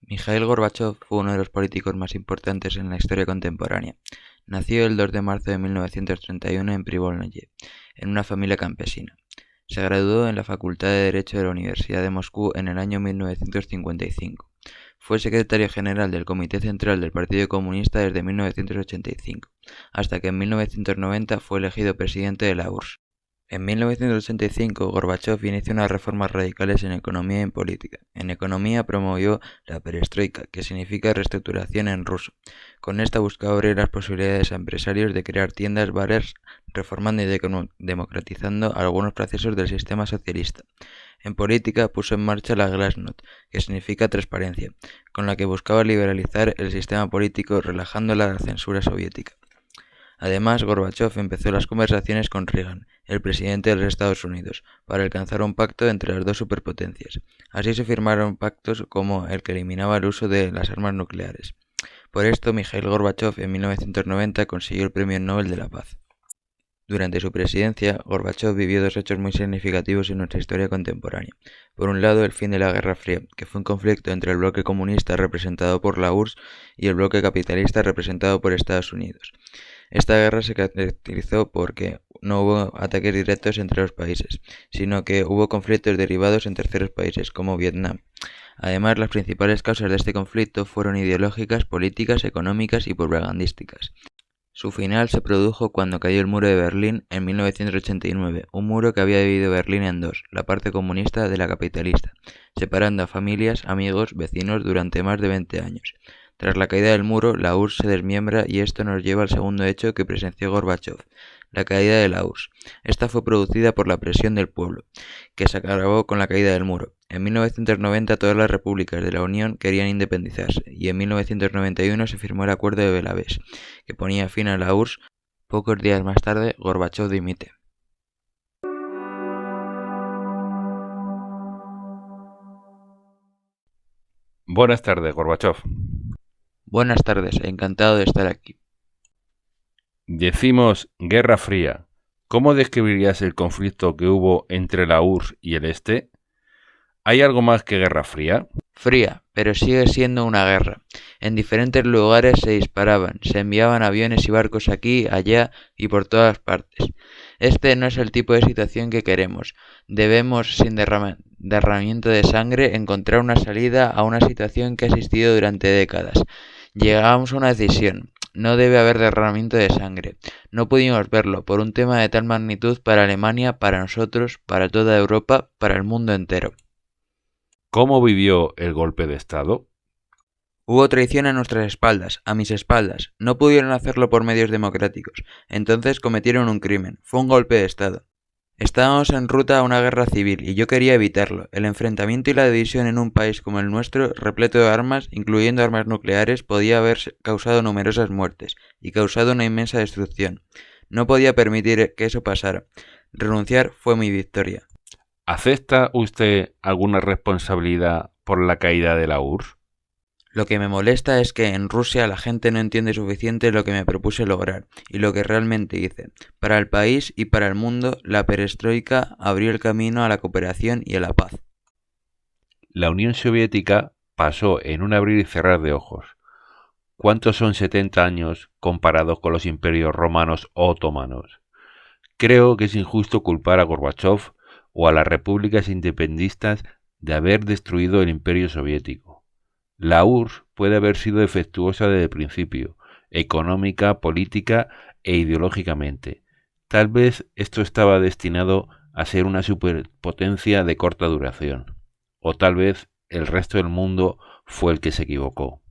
Mikhail Gorbachov fue uno de los políticos más importantes en la historia contemporánea. Nació el 2 de marzo de 1931 en Privolnoye, en una familia campesina. Se graduó en la Facultad de Derecho de la Universidad de Moscú en el año 1955. Fue secretario general del Comité Central del Partido Comunista desde 1985, hasta que en 1990 fue elegido presidente de la URSS. En 1985, Gorbachov inició unas reformas radicales en economía y en política. En economía promovió la perestroika, que significa reestructuración en ruso. Con esta buscaba abrir las posibilidades a empresarios de crear tiendas, bares, reformando y democratizando algunos procesos del sistema socialista. En política puso en marcha la Glasnost, que significa transparencia, con la que buscaba liberalizar el sistema político relajando la censura soviética. Además, Gorbachov empezó las conversaciones con Reagan, el presidente de los Estados Unidos, para alcanzar un pacto entre las dos superpotencias. Así se firmaron pactos como el que eliminaba el uso de las armas nucleares. Por esto, Mikhail Gorbachov en 1990 consiguió el Premio Nobel de la Paz. Durante su presidencia, Gorbachov vivió dos hechos muy significativos en nuestra historia contemporánea. Por un lado, el fin de la Guerra Fría, que fue un conflicto entre el bloque comunista representado por la URSS y el bloque capitalista representado por Estados Unidos. Esta guerra se caracterizó porque no hubo ataques directos entre los países, sino que hubo conflictos derivados en terceros países, como Vietnam. Además, las principales causas de este conflicto fueron ideológicas, políticas, económicas y propagandísticas. Su final se produjo cuando cayó el muro de Berlín en 1989, un muro que había dividido Berlín en dos, la parte comunista de la capitalista, separando a familias, amigos, vecinos durante más de 20 años. Tras la caída del muro, la URSS se desmiembra y esto nos lleva al segundo hecho que presenció Gorbachov, la caída de la URSS. Esta fue producida por la presión del pueblo, que se agravó con la caída del muro. En 1990 todas las repúblicas de la Unión querían independizarse y en 1991 se firmó el Acuerdo de Belávez, que ponía fin a la URSS. Pocos días más tarde, Gorbachov dimite. Buenas tardes, Gorbachov. Buenas tardes, encantado de estar aquí. Decimos Guerra Fría. ¿Cómo describirías el conflicto que hubo entre la URSS y el Este? ¿Hay algo más que Guerra Fría? Fría, pero sigue siendo una guerra. En diferentes lugares se disparaban, se enviaban aviones y barcos aquí, allá y por todas partes. Este no es el tipo de situación que queremos. Debemos, sin derramamiento de sangre, encontrar una salida a una situación que ha existido durante décadas. Llegamos a una decisión. No debe haber derramamiento de sangre. No pudimos verlo por un tema de tal magnitud para Alemania, para nosotros, para toda Europa, para el mundo entero. ¿Cómo vivió el golpe de Estado? Hubo traición a nuestras espaldas, a mis espaldas. No pudieron hacerlo por medios democráticos. Entonces cometieron un crimen. Fue un golpe de Estado. Estábamos en ruta a una guerra civil y yo quería evitarlo. El enfrentamiento y la división en un país como el nuestro, repleto de armas, incluyendo armas nucleares, podía haber causado numerosas muertes y causado una inmensa destrucción. No podía permitir que eso pasara. Renunciar fue mi victoria. ¿Acepta usted alguna responsabilidad por la caída de la URSS? Lo que me molesta es que en Rusia la gente no entiende suficiente lo que me propuse lograr y lo que realmente hice. Para el país y para el mundo, la perestroika abrió el camino a la cooperación y a la paz. La Unión Soviética pasó en un abrir y cerrar de ojos. ¿Cuántos son 70 años comparados con los imperios romanos o otomanos? Creo que es injusto culpar a Gorbachov o a las repúblicas independistas de haber destruido el imperio soviético. La URSS puede haber sido defectuosa desde el principio, económica, política e ideológicamente. Tal vez esto estaba destinado a ser una superpotencia de corta duración, o tal vez el resto del mundo fue el que se equivocó.